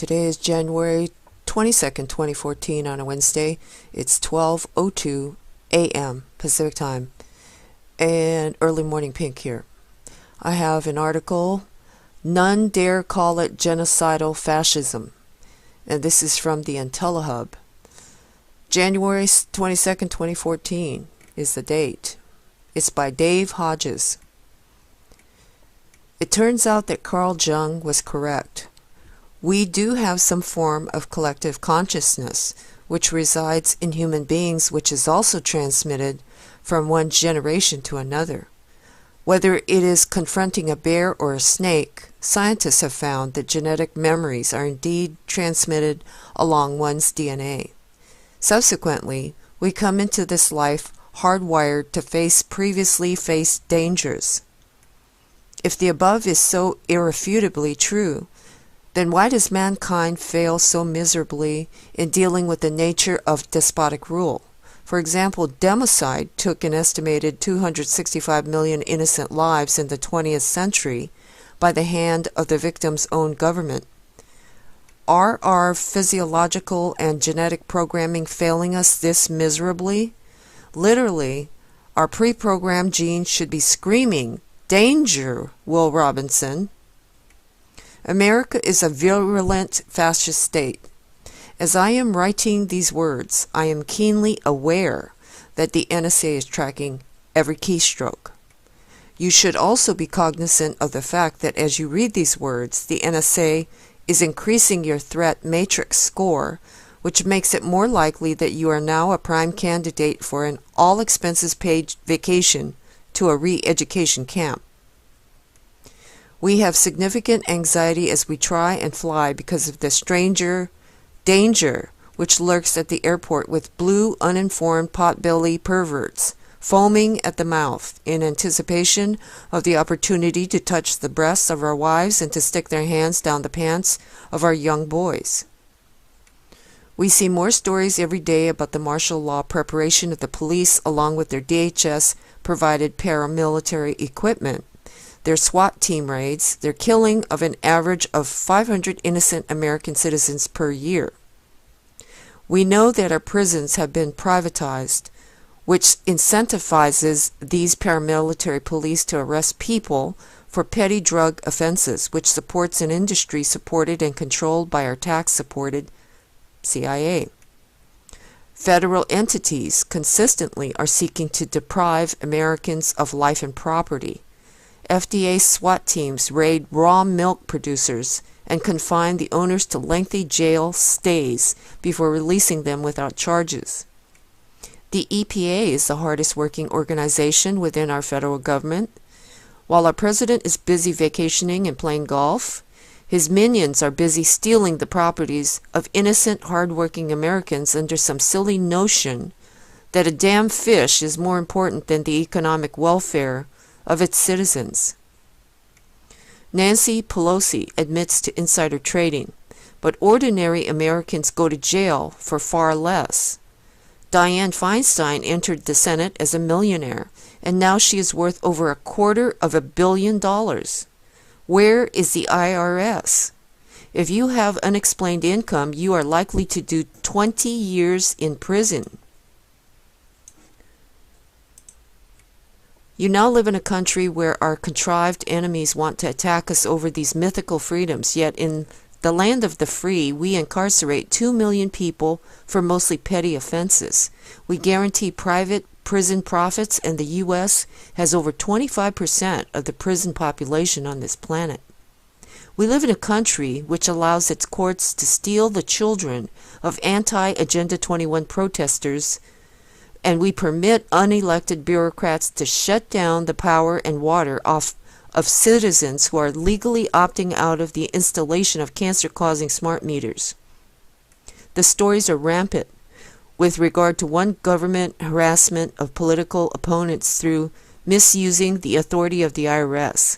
Today is January 22nd, 2014 on a Wednesday. It's 12:02 a.m. Pacific Time and early morning pink here. I have an article, None Dare Call It Genocidal Fascism, and this is from the IntelliHub. January 22nd, 2014 is the date. It's by Dave Hodges. It turns out that Carl Jung was correct. We do have some form of collective consciousness which resides in human beings, which is also transmitted from one generation to another. Whether it is confronting a bear or a snake, scientists have found that genetic memories are indeed transmitted along one's DNA. Subsequently, we come into this life hardwired to face previously faced dangers. If the above is so irrefutably true, then why does mankind fail so miserably in dealing with the nature of despotic rule? For example, democide took an estimated 265 million innocent lives in the 20th century by the hand of the victim's own government. Are our physiological and genetic programming failing us this miserably? Literally, our pre-programmed genes should be screaming, "Danger, Will Robinson!" America is a virulent fascist state. As I am writing these words, I am keenly aware that the NSA is tracking every keystroke. You should also be cognizant of the fact that as you read these words, the NSA is increasing your threat matrix score, which makes it more likely that you are now a prime candidate for an all-expenses-paid vacation to a re-education camp. We have significant anxiety as we try and fly because of the stranger danger which lurks at the airport with blue, uninformed potbelly perverts foaming at the mouth in anticipation of the opportunity to touch the breasts of our wives and to stick their hands down the pants of our young boys. We see more stories every day about the martial law preparation of the police along with their DHS-provided paramilitary equipment, their SWAT team raids, their killing of an average of 500 innocent American citizens per year. We know that our prisons have been privatized, which incentivizes these paramilitary police to arrest people for petty drug offenses, which supports an industry supported and controlled by our tax-supported CIA. Federal entities consistently are seeking to deprive Americans of life and property. FDA SWAT teams raid raw milk producers and confine the owners to lengthy jail stays before releasing them without charges. The EPA is the hardest working organization within our federal government. While our president is busy vacationing and playing golf, his minions are busy stealing the properties of innocent, hard-working Americans under some silly notion that a damn fish is more important than the economic welfare of its citizens. Nancy Pelosi admits to insider trading, but ordinary Americans go to jail for far less. Dianne Feinstein entered the Senate as a millionaire, and now she is worth over $250 million. Where is the IRS? If you have unexplained income, you are likely to do 20 years in prison. You now live in a country where our contrived enemies want to attack us over these mythical freedoms, yet in the land of the free, we incarcerate 2 million people for mostly petty offenses. We guarantee private prison profits, and the U.S. has over 25% of the prison population on this planet. We live in a country which allows its courts to steal the children of anti-Agenda 21 protesters, and we permit unelected bureaucrats to shut down the power and water off of citizens who are legally opting out of the installation of cancer-causing smart meters. The stories are rampant with regard to one government harassment of political opponents through misusing the authority of the IRS.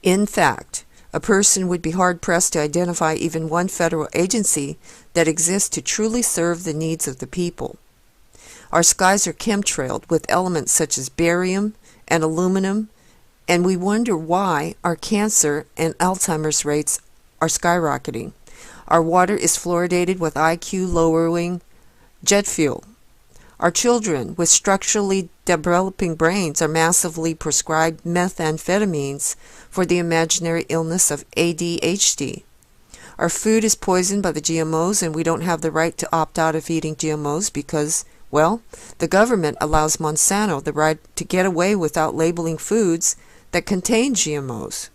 In fact, a person would be hard-pressed to identify even one federal agency that exists to truly serve the needs of the people. Our skies are chemtrailed with elements such as barium and aluminum, and we wonder why our cancer and Alzheimer's rates are skyrocketing. Our water is fluoridated with IQ-lowering jet fuel. Our children with structurally developing brains are massively prescribed methamphetamines for the imaginary illness of ADHD. Our food is poisoned by the GMOs, and we don't have the right to opt out of eating GMOs because, well, the government allows Monsanto the right to get away without labeling foods that contain GMOs.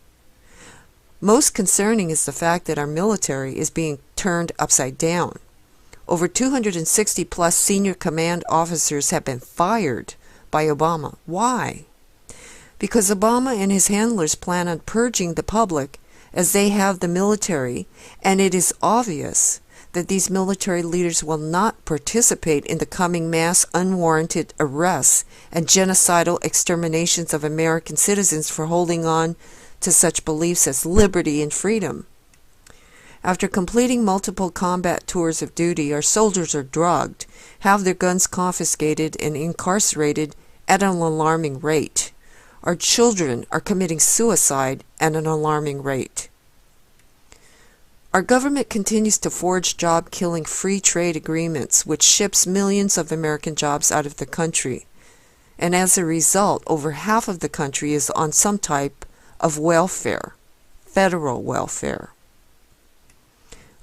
Most concerning is the fact that our military is being turned upside down. Over 260 plus senior command officers have been fired by Obama. Why? Because Obama and his handlers plan on purging the public as they have the military, and it is obvious that these military leaders will not participate in the coming mass unwarranted arrests and genocidal exterminations of American citizens for holding on to such beliefs as liberty and freedom. After completing multiple combat tours of duty, our soldiers are drugged, have their guns confiscated, and incarcerated at an alarming rate. Our children are committing suicide at an alarming rate. Our government continues to forge job-killing free trade agreements, which ships millions of American jobs out of the country. And as a result, over half of the country is on some type of welfare, federal welfare.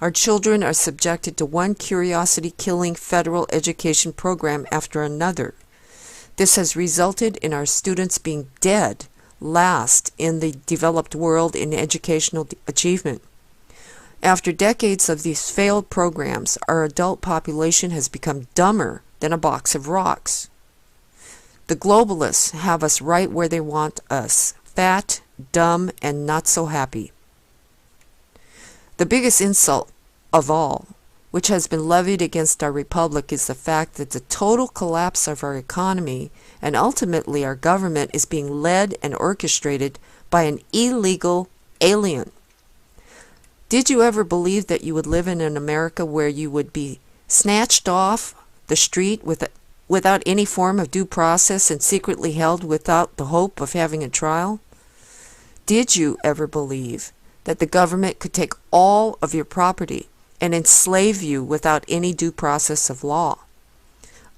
Our children are subjected to one curiosity-killing federal education program after another. This has resulted in our students being dead last in the developed world in educational achievement. After decades of these failed programs, our adult population has become dumber than a box of rocks. The globalists have us right where they want us, fat, dumb, and not so happy. The biggest insult of all, which has been levied against our republic, is the fact that the total collapse of our economy and ultimately our government is being led and orchestrated by an illegal alien. Did you ever believe that you would live in an America where you would be snatched off the street without any form of due process and secretly held without the hope of having a trial? Did you ever believe that the government could take all of your property and enslave you without any due process of law?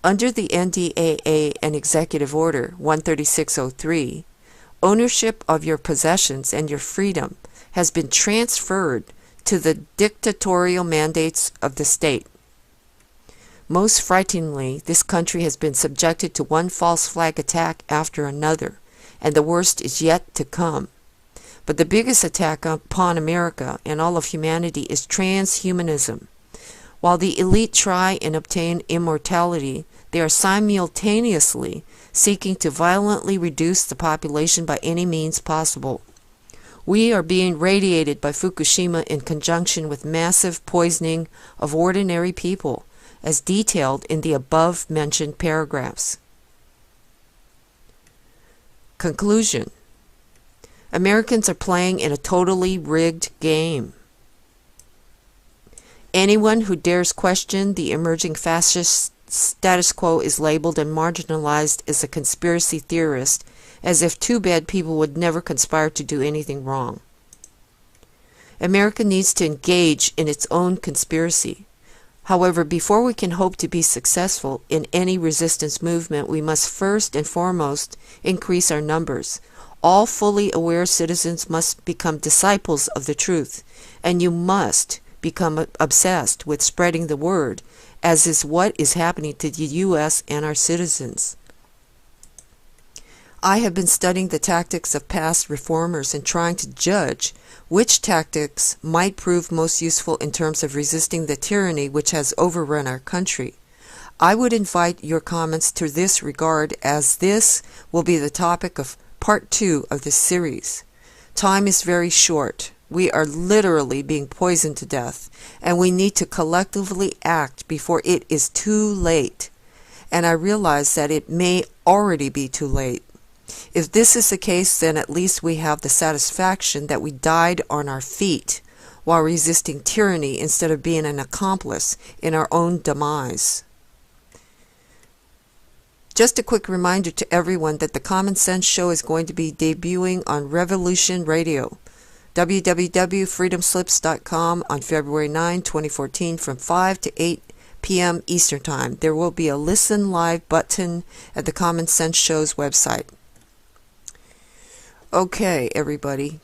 Under the NDAA and Executive Order 13603, ownership of your possessions and your freedom has been transferred to the dictatorial mandates of the state. Most frighteningly, this country has been subjected to one false flag attack after another, and the worst is yet to come. But the biggest attack upon America and all of humanity is transhumanism. While the elite try and obtain immortality, they are simultaneously seeking to violently reduce the population by any means possible. We are being radiated by Fukushima in conjunction with massive poisoning of ordinary people, as detailed in the above-mentioned paragraphs. Conclusion. Americans are playing in a totally rigged game. Anyone who dares question the emerging fascist status quo is labeled and marginalized as a conspiracy theorist, as if two bad people would never conspire to do anything wrong. America needs to engage in its own conspiracy. However, before we can hope to be successful in any resistance movement, we must first and foremost increase our numbers. All fully aware citizens must become disciples of the truth, and you must become obsessed with spreading the word, as is what is happening to the U.S. and our citizens. I have been studying the tactics of past reformers and trying to judge which tactics might prove most useful in terms of resisting the tyranny which has overrun our country. I would invite your comments to this regard, as this will be the topic of Part 2 of this series. Time is very short. We are literally being poisoned to death, and we need to collectively act before it is too late. And I realize that it may already be too late. If this is the case, then at least we have the satisfaction that we died on our feet while resisting tyranny instead of being an accomplice in our own demise. Just a quick reminder to everyone that the Common Sense Show is going to be debuting on Revolution Radio. www.freedomslips.com on February 9, 2014 from 5 to 8 p.m. Eastern Time. There will be a Listen Live button at the Common Sense Show's website. Okay, everybody.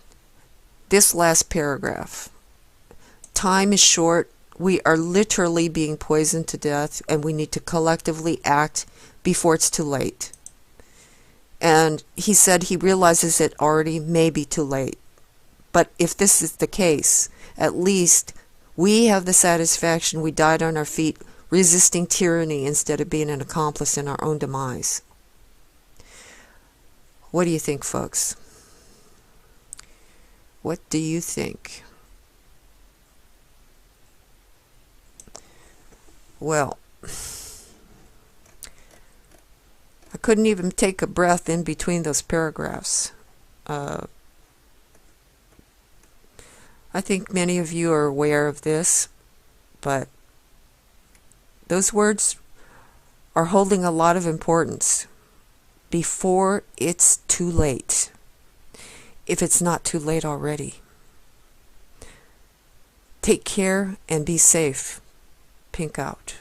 This last paragraph. Time is short. We are literally being poisoned to death, and we need to collectively act before it's too late. And he said he realizes it already may be too late. But if this is the case, at least we have the satisfaction we died on our feet resisting tyranny instead of being an accomplice in our own demise. What do you think, folks? What do you think? Well, I couldn't even take a breath in between those paragraphs. I think many of you are aware of this, but those words are holding a lot of importance. Before it's too late. If it's not too late already. Take care and be safe. Pink out.